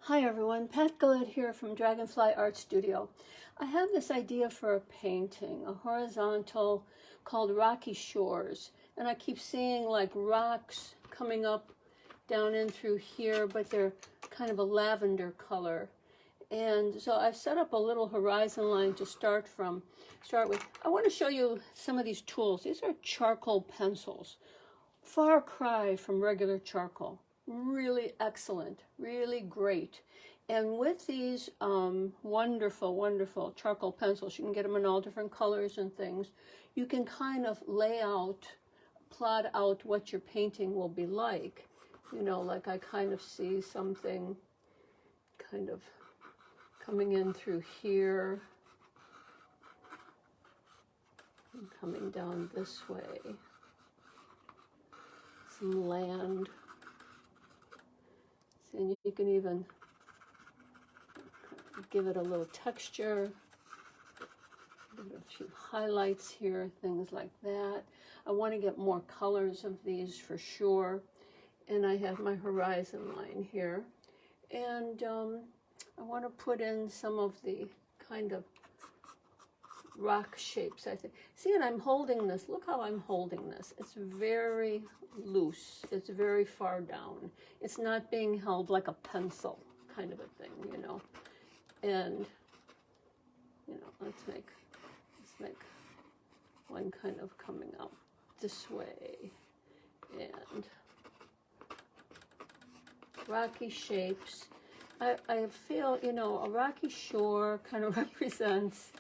Hi everyone, Pat Gillett here from Dragonfly Art Studio. I have this idea for a painting, a horizontal called Rocky Shores. And I keep seeing like rocks coming up down in through here, but they're kind of a lavender color. And so I've set up a little horizon line to start with. I want to show you some of these tools. These are charcoal pencils. Far cry from regular charcoal. Really excellent, really great. And with these wonderful, wonderful charcoal pencils, you can get them in all different colors and things. You can kind of plot out what your painting will be like. You know, like I kind of see something kind of coming in through here, and coming down this way. Some land. And you can even give it a little texture, give it a few highlights here, things like that. I want to get more colors of these for sure. And I have my horizon line here. And I want to put in some of the kind of rock shapes, I think. See, and I'm holding this. Look how I'm holding this. It's very loose. It's very far down. It's not being held like a pencil kind of a thing, you know. And, you know, let's make one kind of coming out this way. And rocky shapes. I feel, you know, a rocky shore kind of represents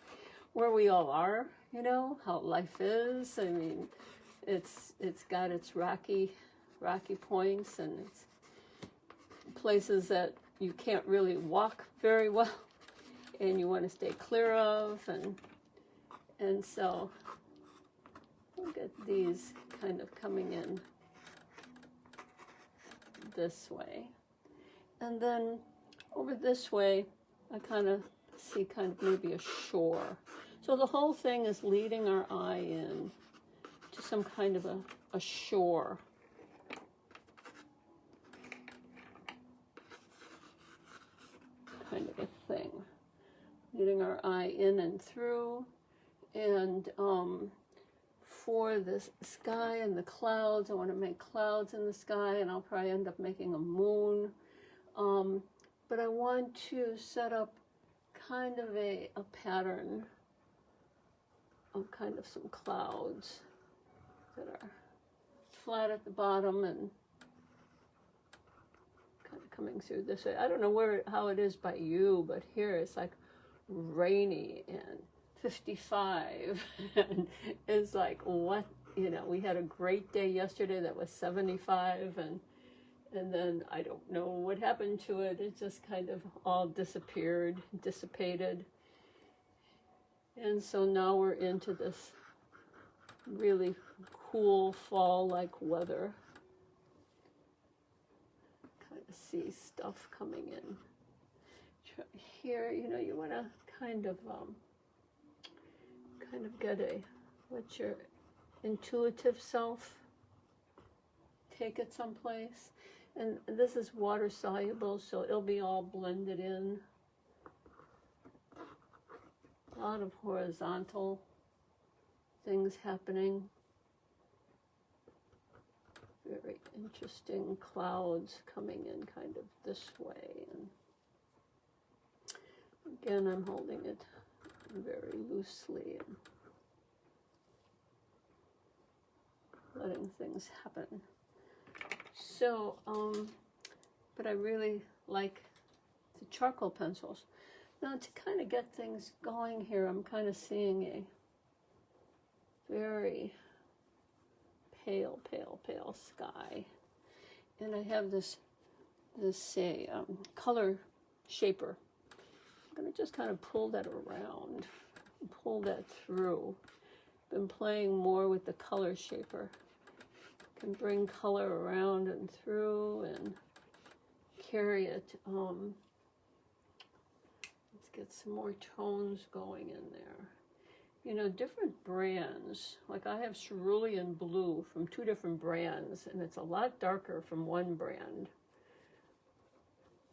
where we all are, you know, how life is. I mean, it's got its rocky points, and it's places that you can't really walk very well and you want to stay clear of, and so look at these kind of coming in this way. And then over this way, I kind of see kind of maybe a shore. So the whole thing is leading our eye in to some kind of a shore. Kind of a thing. Leading our eye in and through. And for the sky and the clouds, I want to make clouds in the sky, and I'll probably end up making a moon. But I want to set up kind of a pattern of kind of some clouds that are flat at the bottom and kind of coming through this way. I don't know how it is by you, but here it's like rainy and 55 and it's like, what, you know, we had a great day yesterday that was 75, and then I don't know what happened to it. It just kind of all dissipated. And so now we're into this really cool fall-like weather. Kind of see stuff coming in. Here, you know, you want to kind of get let your intuitive self take it someplace. And this is water soluble, so it'll be all blended in. A lot of horizontal things happening. Very interesting clouds coming in kind of this way. And again, I'm holding it very loosely and letting things happen. So, but I really like the charcoal pencils. Now, to kind of get things going here, I'm kind of seeing a very pale sky. And I have this color shaper. I'm going to just kind of pull that around, pull that through. Been playing more with the color shaper. Can bring color around and through and carry it. Let's get some more tones going in there. You know, different brands, like I have cerulean blue from 2 different brands, and it's a lot darker from one brand.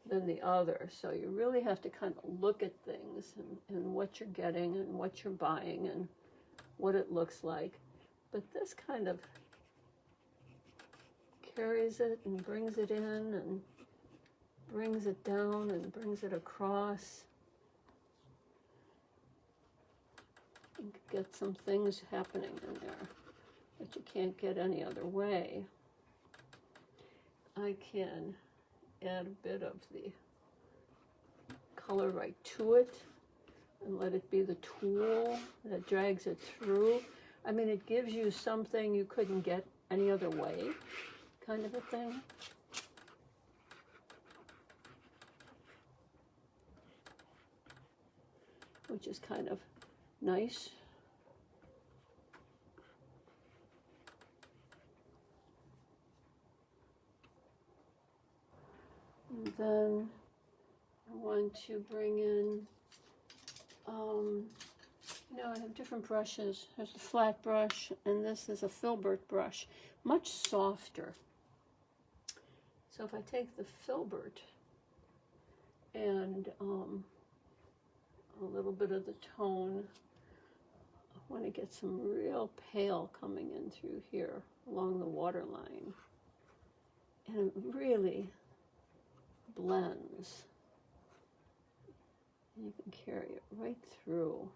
than the other. So you really have to kind of look at things and what you're getting and what you're buying and what it looks like. But this kind of carries it and brings it in and brings it down and brings it across. You can get some things happening in there that you can't get any other way. I can add a bit of the color right to it and let it be the tool that drags it through. I mean, it gives you something you couldn't get any other way, kind of a thing. Which is kind of nice. And then I want to bring in, I have different brushes. There's the flat brush, and this is a Filbert brush, much softer. So if I take the Filbert and a little bit of the tone, I want to get some real pale coming in through here along the waterline. And it really blends. And you can carry it right through.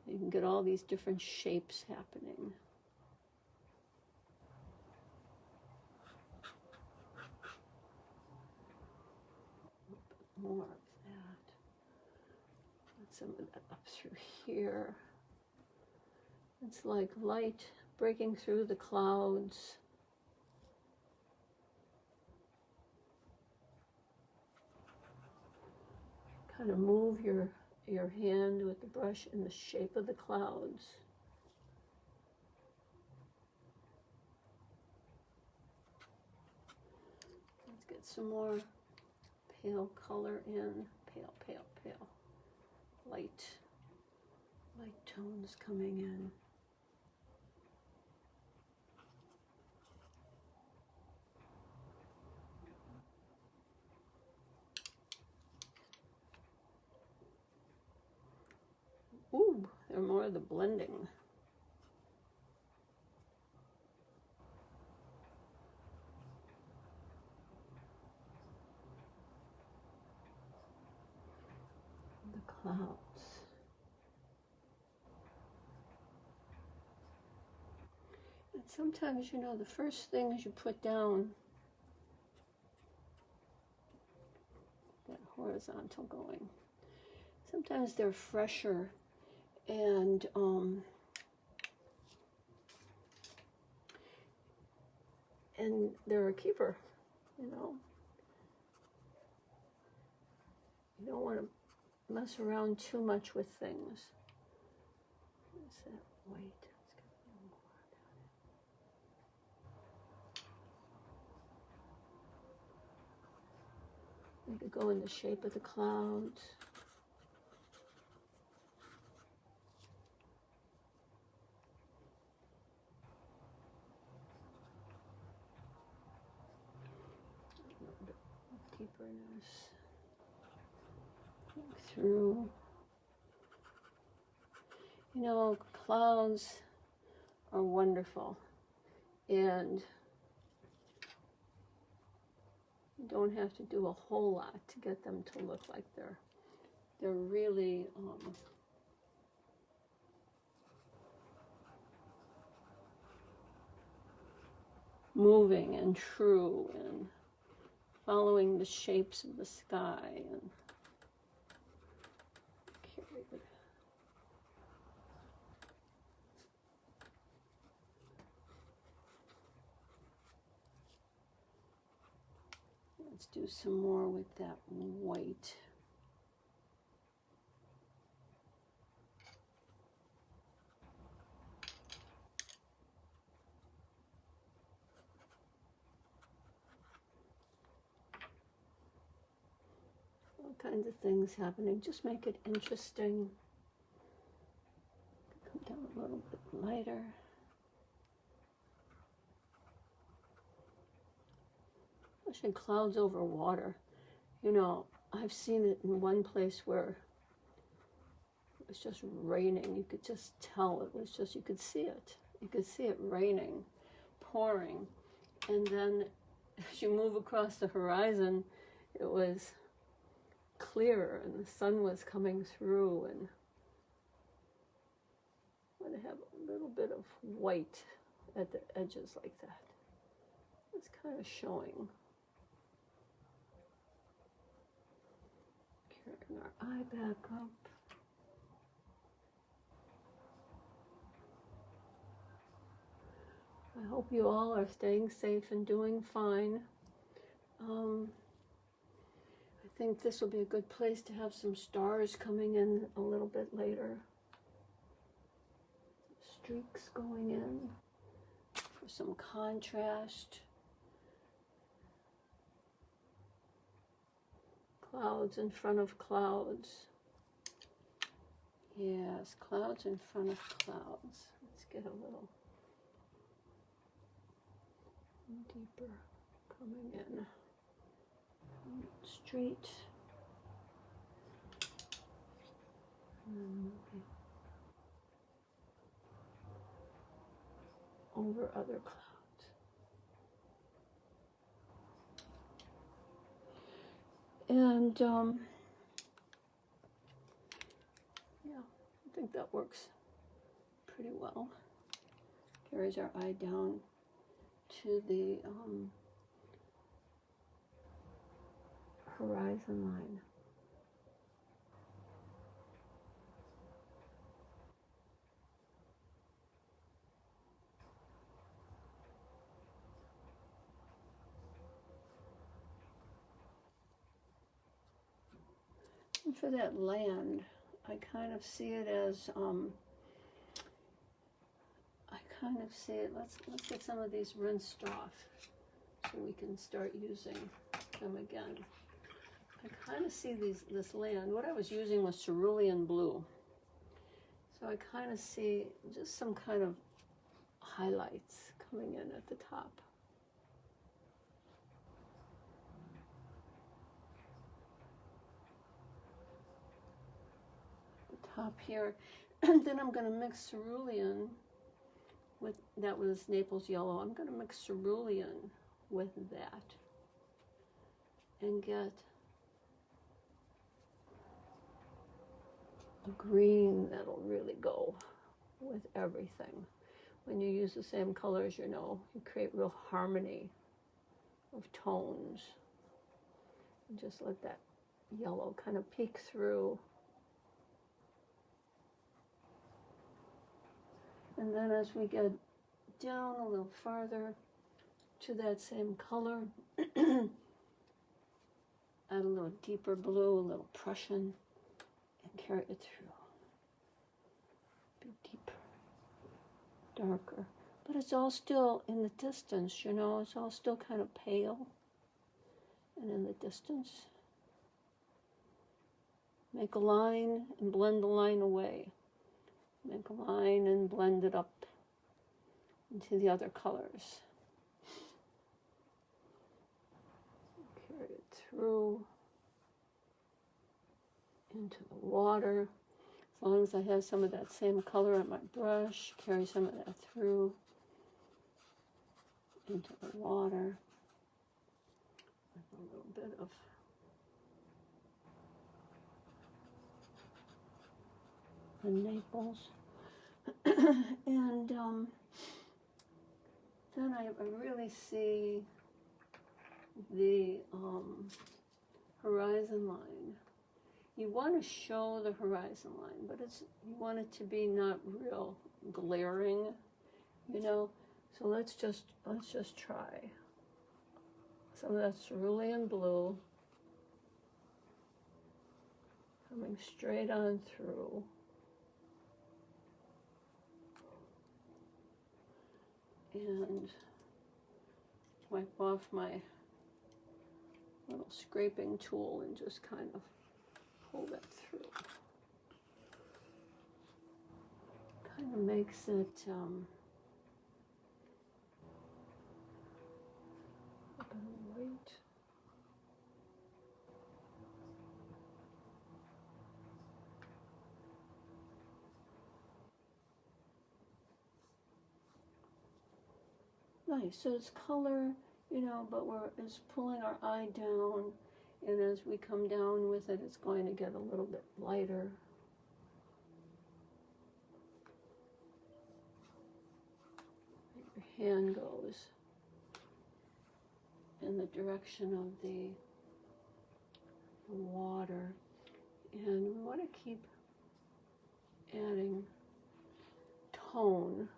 You can get all these different shapes happening. More of that. Put some of that up through here. It's like light breaking through the clouds. Kind of move your hand with the brush in the shape of the clouds. Let's get some more pale color in. Pale, pale, pale. Light tones coming in. Ooh, they're more of the blending. The clouds. And sometimes, the first things you put down, that horizontal going, sometimes they're fresher and they're a keeper, You don't want to mess around too much with things. What's that white? Let's get a little more down. You could go in the shape of the clouds. Deeperness through. Clouds are wonderful, and you don't have to do a whole lot to get them to look like they're really moving and true and following the shapes of the sky and carry it. Let's do some more with that white. All kinds of things happening. Just make it interesting. Come down a little bit lighter. Especially clouds over water. You know, I've seen it in one place where it was just raining. You could just tell it was just, you could see it. You could see it raining, pouring. And then as you move across the horizon, it was clear and the sun was coming through, and would have a little bit of white at the edges like that. It's kind of showing. Carrying our eye back up. I hope you all are staying safe and doing fine. I think this will be a good place to have some stars coming in a little bit later. Streaks going in for some contrast. Clouds in front of clouds. Yes, clouds in front of clouds. Let's get a little deeper coming in. Straight. And then moving over other clouds. And yeah, I think that works pretty well. Carries our eye down to the horizon line. And for that land, I kind of see it as let's get some of these rinsed off so we can start using them again. I kind of see this land. What I was using was cerulean blue. So I kind of see just some kind of highlights coming in at the top. The top here. And then I'm going to mix cerulean with, that was Naples yellow. I'm going to mix cerulean with that and get a green that'll really go with everything. When you use the same colors, you know, you create real harmony of tones. And just let that yellow kind of peek through. And then as we get down a little farther to that same color, add a little deeper blue, a little Prussian, and carry it through. Be deeper, darker. But it's all still in the distance, you know, it's all still kind of pale and in the distance. Make a line and blend the line away. Make a line and blend it up into the other colors. Carry it through into the water. As long as I have some of that same color on my brush, carry some of that through into the water. With a little bit of the Naples. And then I really see the horizon line. You want to show the horizon line, but you want it to be not real glaring, you know. So let's just try some of that cerulean blue coming straight on through. And wipe off my little scraping tool and just kind of pull that through. Kind of makes it up and white. Nice. So it's color, you know, but it's pulling our eye down, and as we come down with it, it's going to get a little bit lighter. Your hand goes in the direction of the water, and we want to keep adding tone,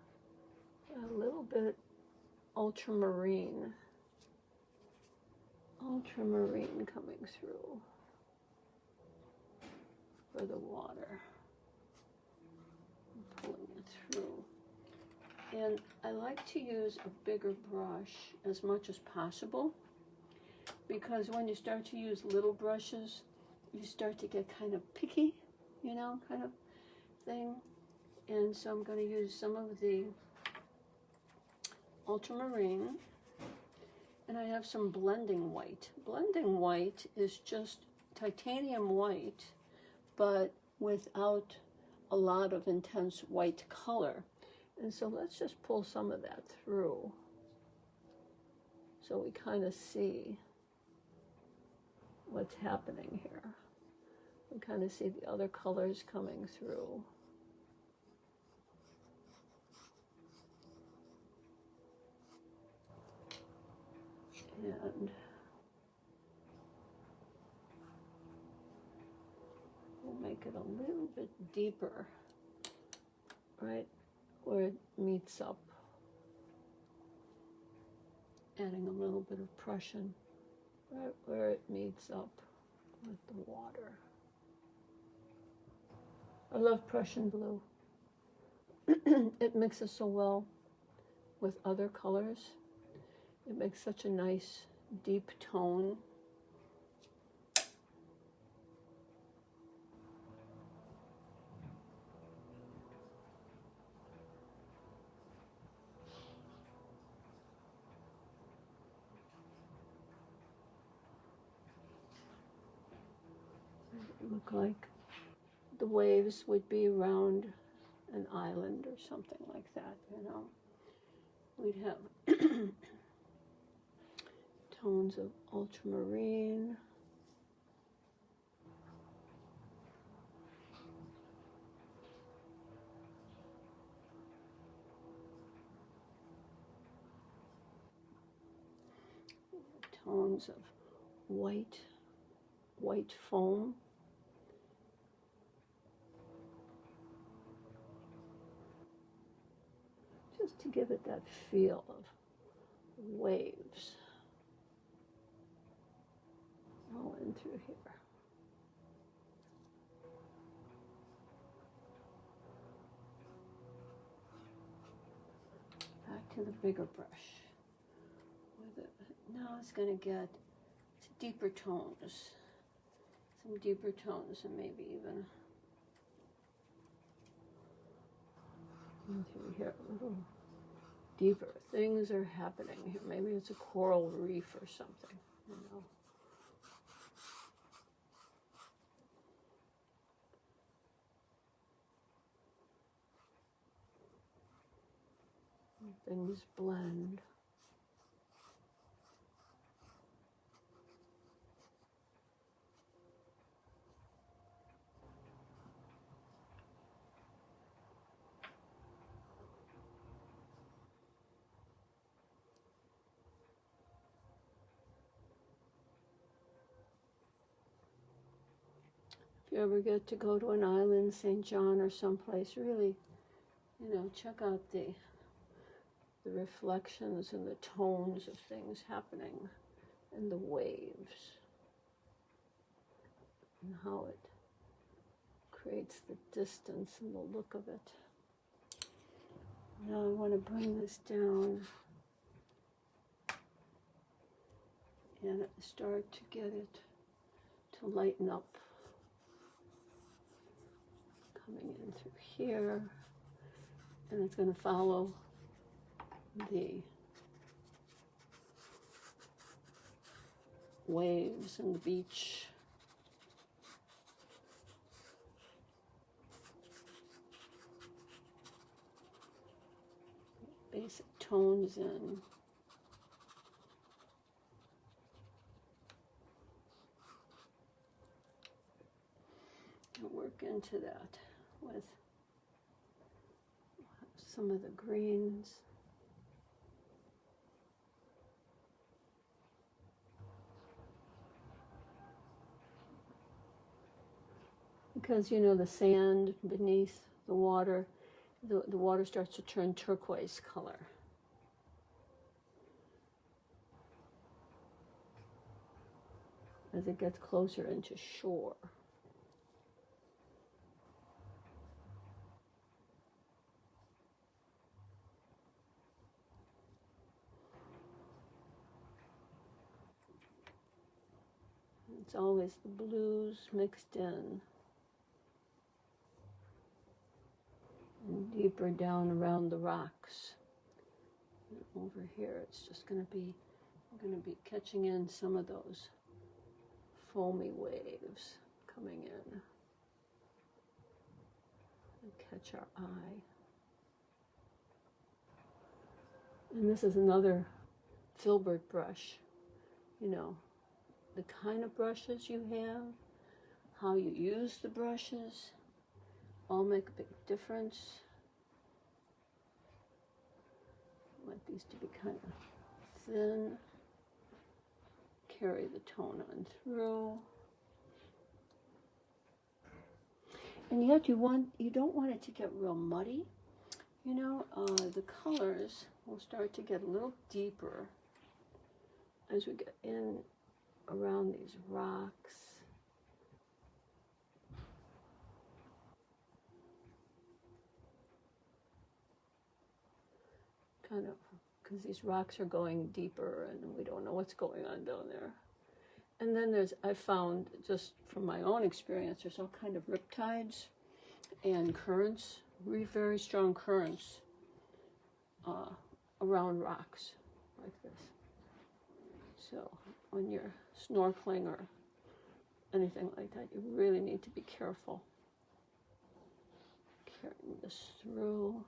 a little bit ultramarine coming through for the water, pulling it through. And I like to use a bigger brush as much as possible, because when you start to use little brushes, you start to get kind of picky, you know, kind of thing. And so I'm going to use some of the ultramarine, and I have some blending white. Blending white is just titanium white, but without a lot of intense white color. And so let's just pull some of that through so we kind of see what's happening here. We kind of see the other colors coming through. And we'll make it a little bit deeper, right where it meets up. Adding a little bit of Prussian right where it meets up with the water. I love Prussian blue. It mixes so well with other colors. It makes such a nice deep tone. It look like the waves would be around an island or something like that, you know. We'd have tones of ultramarine, tones of white foam, just to give it that feel of waves rolling through here. Back to the bigger brush. With it. Now it's going to get deeper tones, some deeper tones, and maybe even through here a little deeper. Things are happening here. Maybe it's a coral reef or something, you know. Things blend. If you ever get to go to an island, St. John or someplace, really, you know, check out the reflections and the tones of things happening and the waves and how it creates the distance and the look of it. Now I want to bring this down and start to get it to lighten up. Coming in through here, and it's going to follow the waves and the beach. Basic tones in. work into that with some of the greens. Because, you know, the sand beneath the water, the water starts to turn turquoise color. As it gets closer into shore. It's always the blues mixed in. And deeper down around the rocks. And over here, it's just going to be, we're going to be catching in some of those foamy waves coming in. And catch our eye. And this is another Filbert brush. You know, the kind of brushes you have, how you use the brushes, all make a big difference. I want these to be kind of thin. Carry the tone on through. And yet you don't want it to get real muddy. You know, the colors will start to get a little deeper as we get in around these rocks. Kind of, because these rocks are going deeper and we don't know what's going on down there. And then I found, just from my own experience, there's all kind of riptides and currents, very strong currents around rocks like this. So when you're snorkeling or anything like that, you really need to be careful. Carrying this through.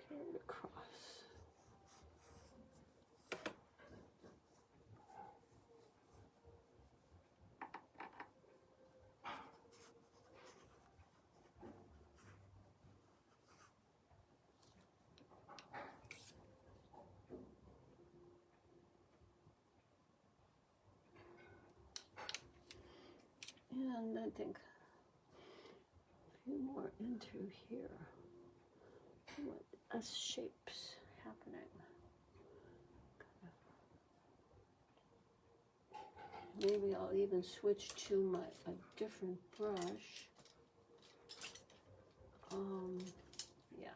Carry it across. And I think a few more into here. What S shapes happening. Maybe I'll even switch to a different brush. Yes.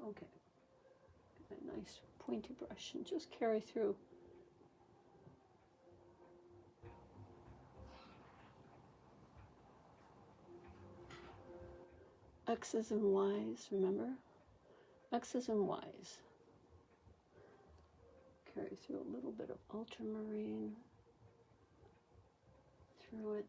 Okay. A nice pointy brush and just carry through. X's and Y's, remember? X's and Y's. Carry through a little bit of ultramarine through it.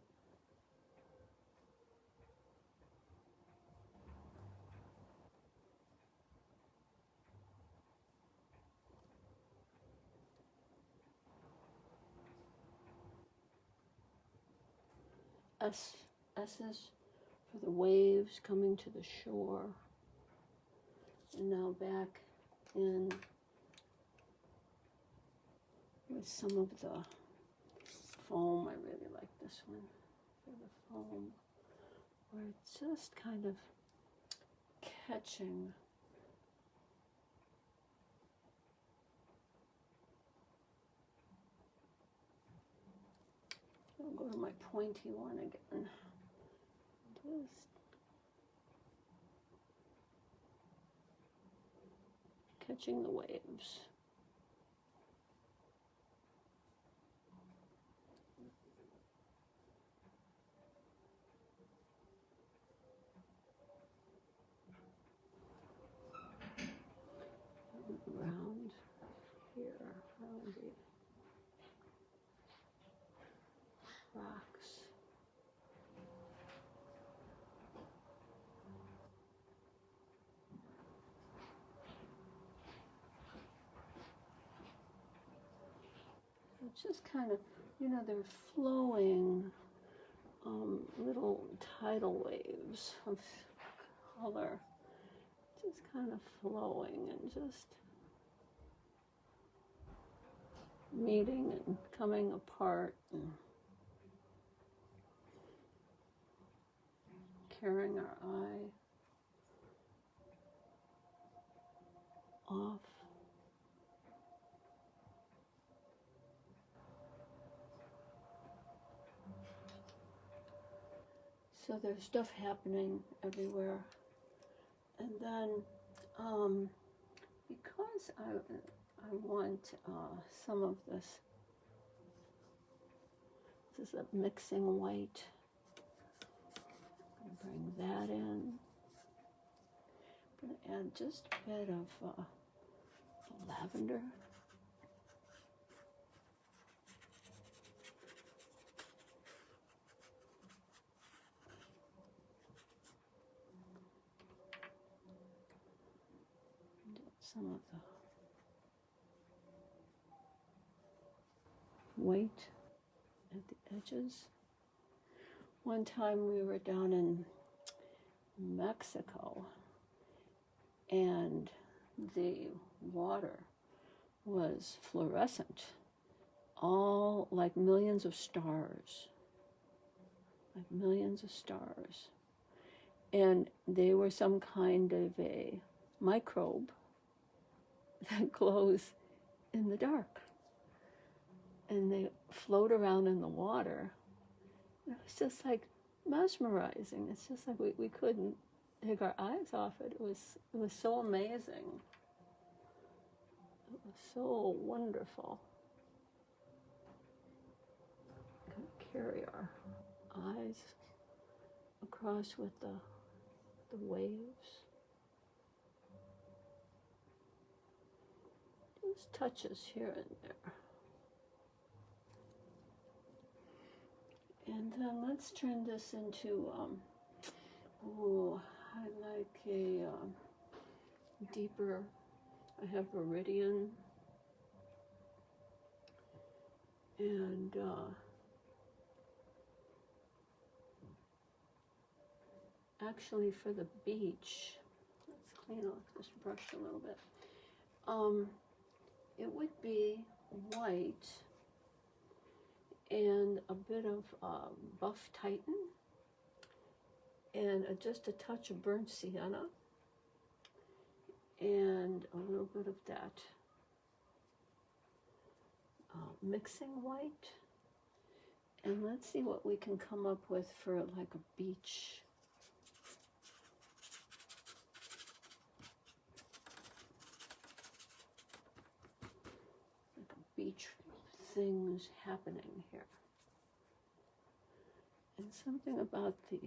S's for the waves coming to the shore. And now back in with some of the foam. I really like this one for the foam, where it's just kind of catching I'll go to my pointy one again. Just catching the waves. Around here, around the rocks. just kind of, you know, they're flowing little tidal waves of color, just kind of flowing and just meeting and coming apart and carrying our eye off. So there's stuff happening everywhere. And then because I want some of this is a mixing white. I'm going to bring that in. I'm going to add just a bit of lavender. Some of the white at the edges. One time we were down in Mexico and the water was fluorescent, all like millions of stars, and they were some kind of a microbe that glows in the dark, and they float around in the water. It was just like mesmerizing. It's just like we couldn't take our eyes off it. It was so amazing. It was so wonderful. Carry our eyes across with the waves. Just touches here and there. And then let's turn this into, I like a deeper, I have Viridian, and actually for the beach, let's clean off this brush a little bit. It would be white and a bit of buff Titan and just a touch of burnt sienna and a little bit of that mixing white. And let's see what we can come up with for like a beach. Like a beach things happening here. And something about the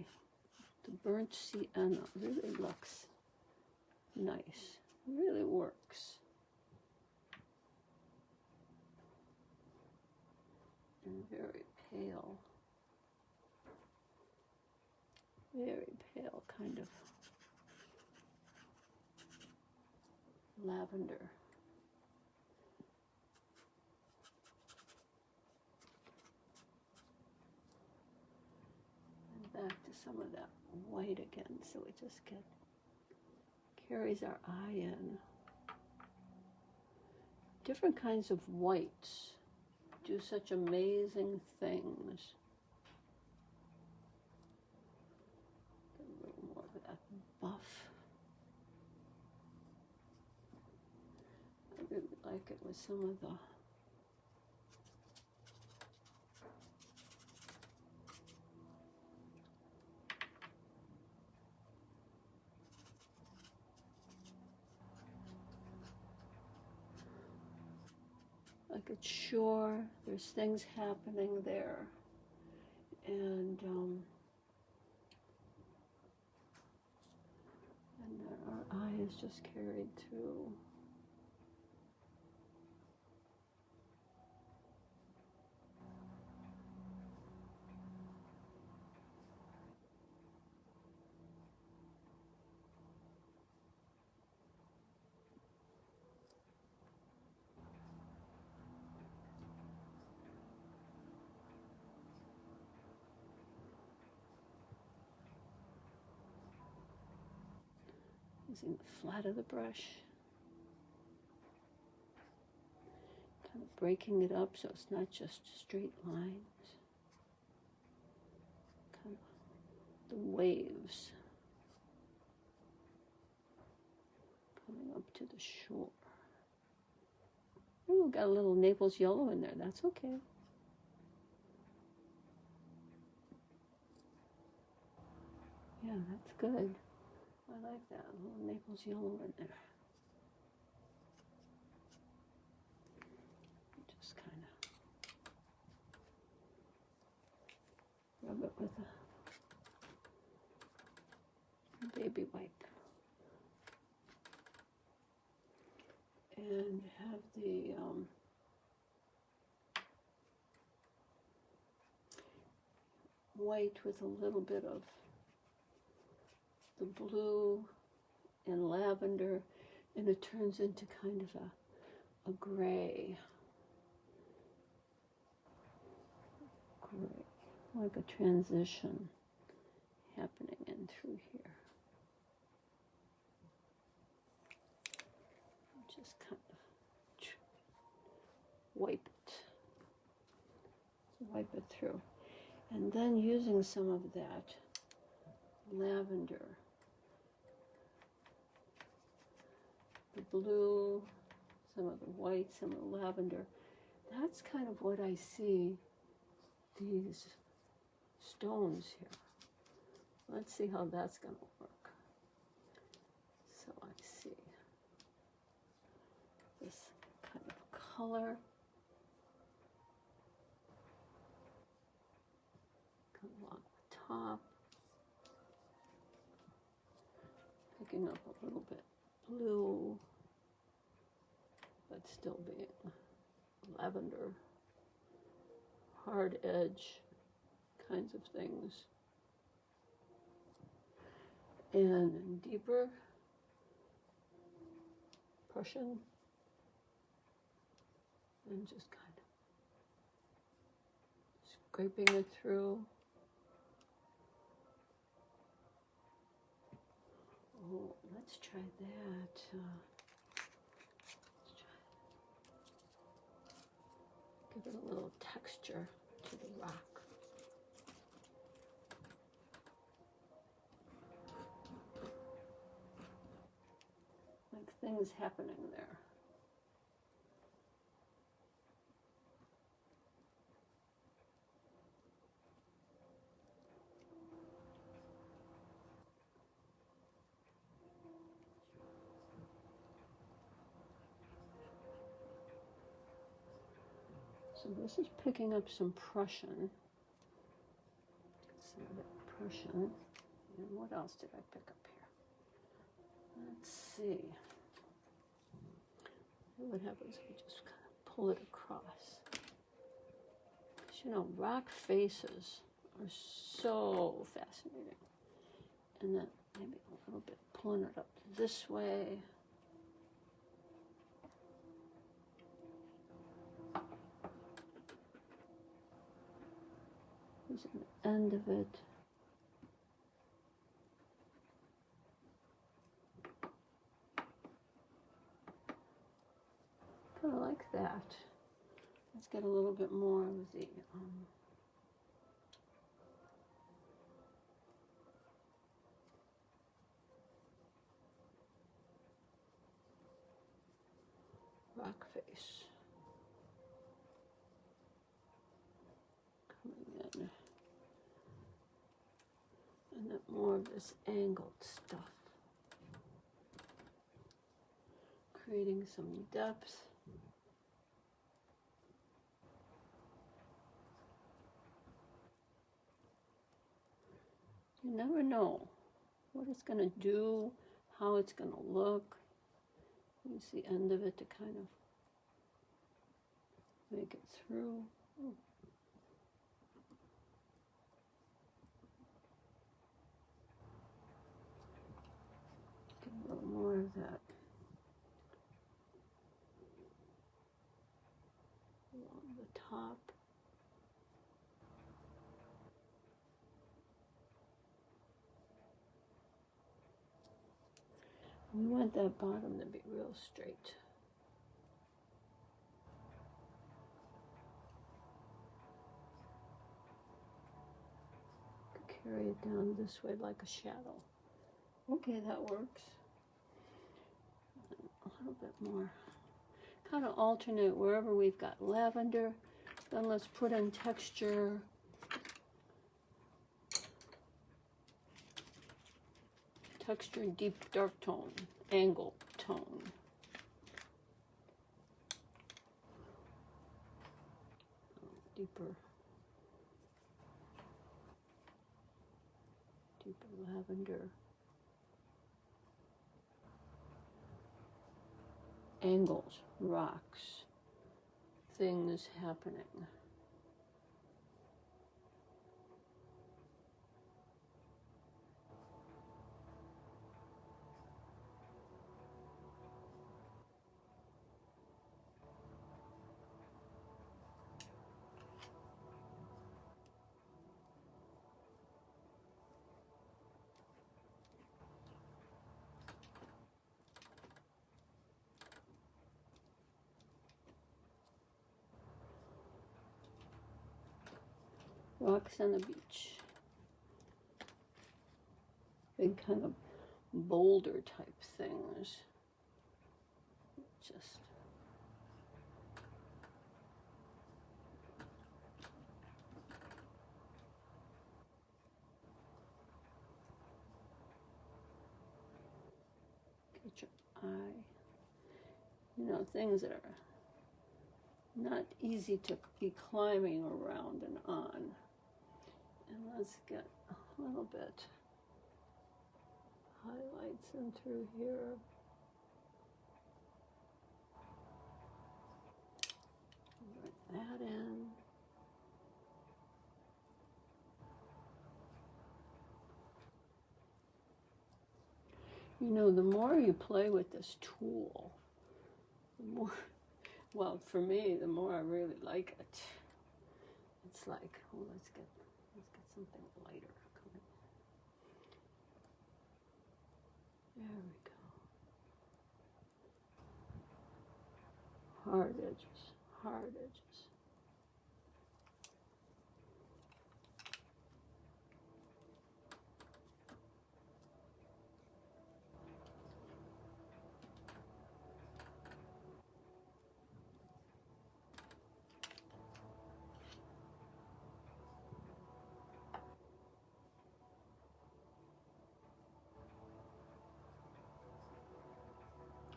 burnt sienna really looks nice. Really works. And very pale. Very pale kind of lavender. Back to some of that white again, so it just carries our eye in. Different kinds of whites do such amazing things. Get a little more of that buff. I really like it with some of the like it's shore, there's things happening there, and our eye is just carried through. Using the flat of the brush. Kind of breaking it up so it's not just straight lines. Kind of the waves coming up to the shore. Ooh, got a little Naples yellow in there. That's okay. Yeah, that's good. I like that. A little Naples yellow in there. Just kind of rub it with a baby wipe. And have the white with a little bit of the blue and lavender, and it turns into kind of a gray, like a transition happening in through here. Just kind of wipe it through, and then using some of that lavender, the blue, some of the white, some of the lavender. That's kind of what I see these stones here. Let's see how that's going to work. So I see this kind of color come along the top, picking up a little bit blue, but still being lavender, hard edge kinds of things. And deeper Prussian, and just kind of scraping it through. Oh, let's try that. Let's try. Give it a little texture to the rock. Like things happening there. So this is picking up some Prussian. Some of that Prussian. And what else did I pick up here? Let's see. What happens if we just kind of pull it across? You know, rock faces are so fascinating. And then maybe a little bit pulling it up this way. Using the end of it. Kind of like that. Let's get a little bit more of the rock face coming in, and then more of this angled stuff, creating some depth. You never know what it's going to do, how it's going to look. Use the end of it to kind of make it through. Ooh. Get a little more of that along the top. We want that bottom to be real straight. Carry it down this way like a shadow. Okay, that works. A little bit more. Kind of alternate wherever we've got lavender. Then let's put in texture. Texture, deep dark tone, angle tone. Deeper lavender. Angles, rocks, things happening. Rocks on the beach. Big kind of boulder type things. Just get your eye. You know, things that are not easy to be climbing around and on. And let's get a little bit highlights in through here. Bring that in. You know, the more you play with this tool, the more, well, for me, the more I really like it. It's like, oh, let's get something lighter coming. There we go. Hard edges, hard edges.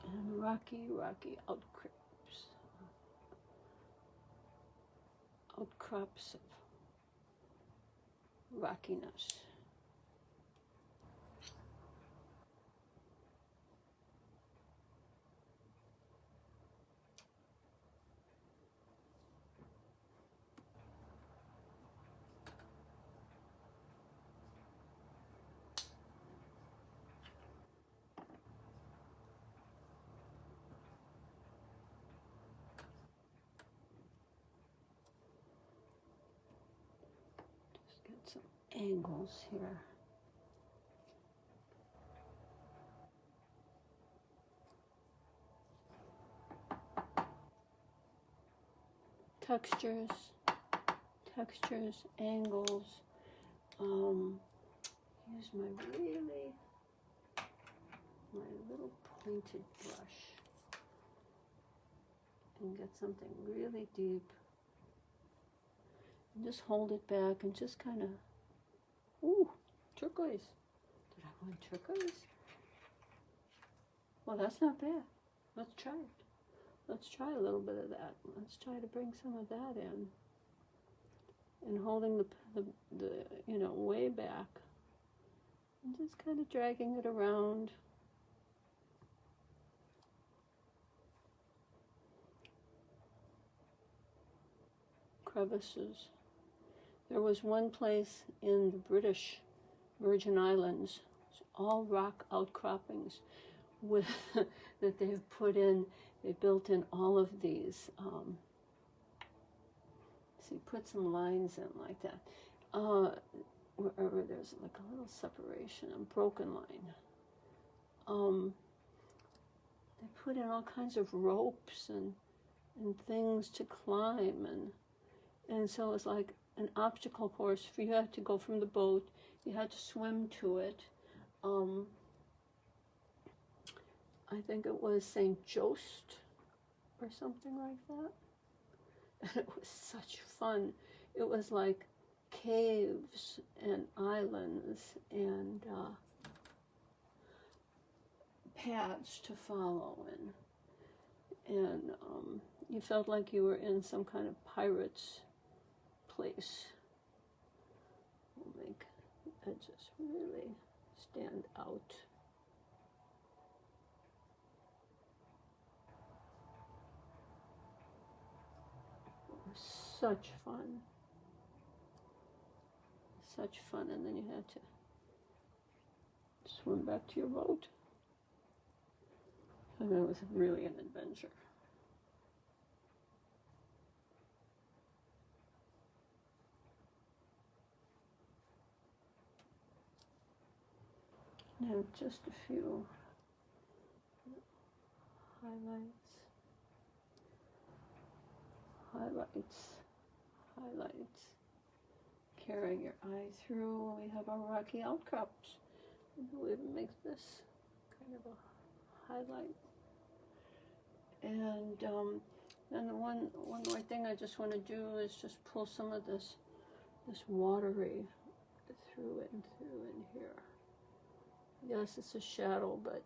And rocky outcrops of rockiness. Get some angles here. Textures, angles. Use my little pointed brush and get something really deep. And just hold it back and just kind of, ooh, turquoise. Did I want turquoise? Well, that's not bad. Let's try it. Let's try a little bit of that. Let's try to bring some of that in. And holding the you know, way back. And just kind of dragging it around. Crevices. There was one place in the British Virgin Islands, all rock outcroppings, with that they've put in. They built in all of these. See, put some lines in like that. Wherever there's like a little separation, a broken line. they put in all kinds of ropes and things to climb, and so it was like an obstacle course. You had to go from the boat, you had to swim to it. I think it was St. Jost or something like that. And it was such fun. It was like caves and islands and paths to follow, and you felt like you were in some kind of pirate's place. Will make edges really stand out. Such fun. Such fun. And then you had to swim back to your boat. And it was really an adventure. Now just a few highlights. Carrying your eye through. We have our rocky outcrops. I believe it makes this kind of a highlight. And then the one more thing I just want to do is just pull some of this watery through in here. Yes, it's a shadow, but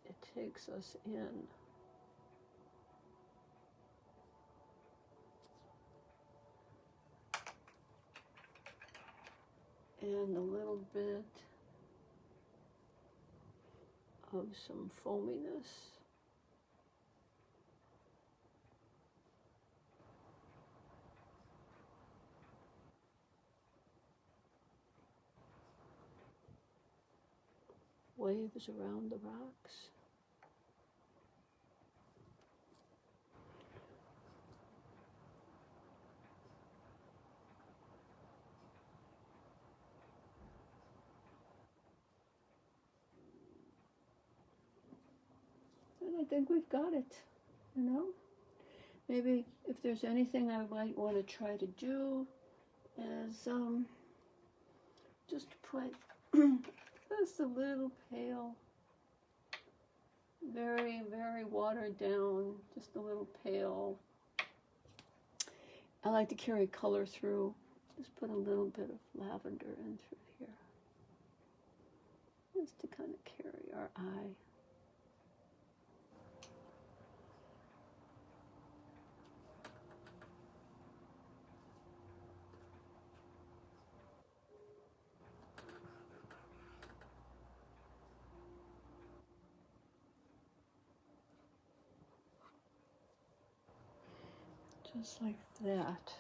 it takes us in. And a little bit of some foaminess. Waves around the rocks. And I think we've got it, you know? Maybe if there's anything I might want to try to do is just put just a little pale, very, very watered down, just a little pale. I like to carry color through. Just put a little bit of lavender in through here. Just to kind of carry our eye. Just like that.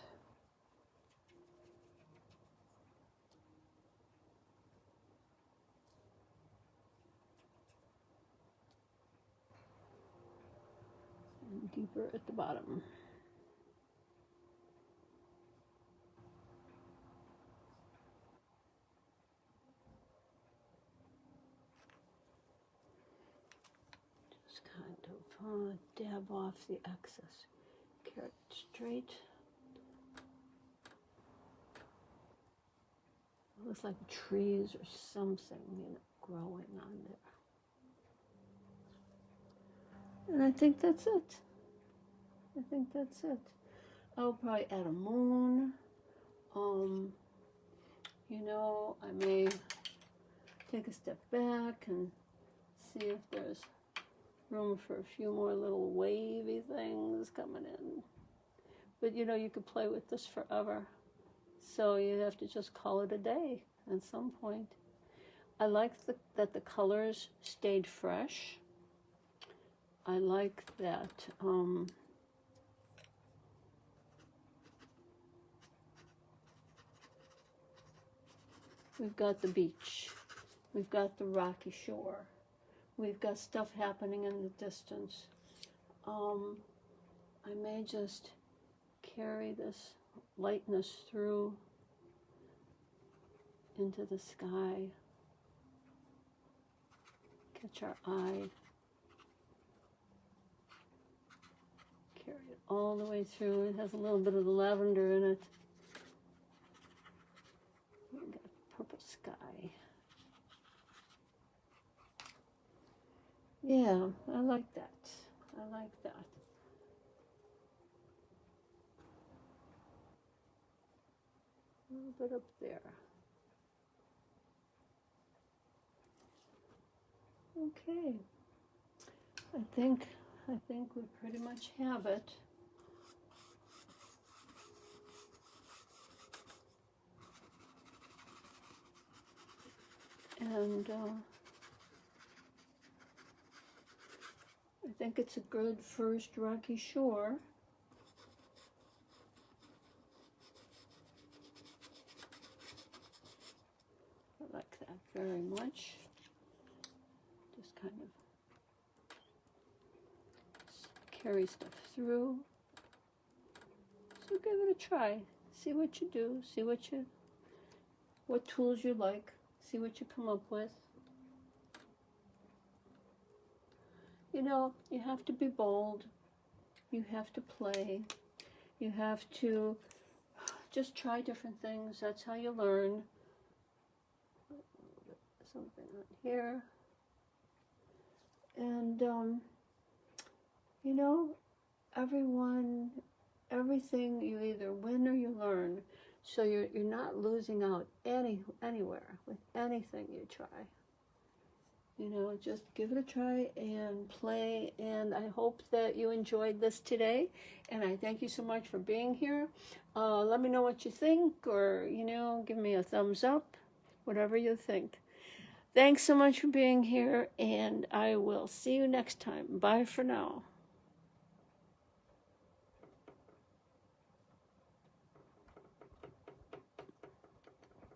And deeper at the bottom. Just kind of dab off the excess. Carrot straight. It looks like trees or something, you know, growing on there. And I think that's it. I'll probably add a moon. You know, I may take a step back and see if there's room for a few more little wavy things coming in. But you know, you could play with this forever. So you have to just call it a day at some point. I like that the colors stayed fresh. I like that we've got the beach. We've got the rocky shore. We've got stuff happening in the distance. I may just carry this lightness through into the sky. Catch our eye. all the way through. It has a little bit of the lavender in it. We got purple sky. Yeah, I like that. I like that. A little bit up there. Okay. I think we pretty much have it. And I think it's a good first rocky shore. I like that very much. Just kind of carry stuff through. So give it a try. See what you do. See what tools you like. See what you come up with. You know, you have to be bold. You have to play. You have to just try different things. That's how you learn. Something on here. And, you know, everything you either win or you learn. So you're not losing out anywhere with anything you try. You know, just give it a try and play. And I hope that you enjoyed this today. And I thank you so much for being here. Let me know what you think, or, you know, give me a thumbs up, whatever you think. Thanks so much for being here, and I will see you next time. Bye for now.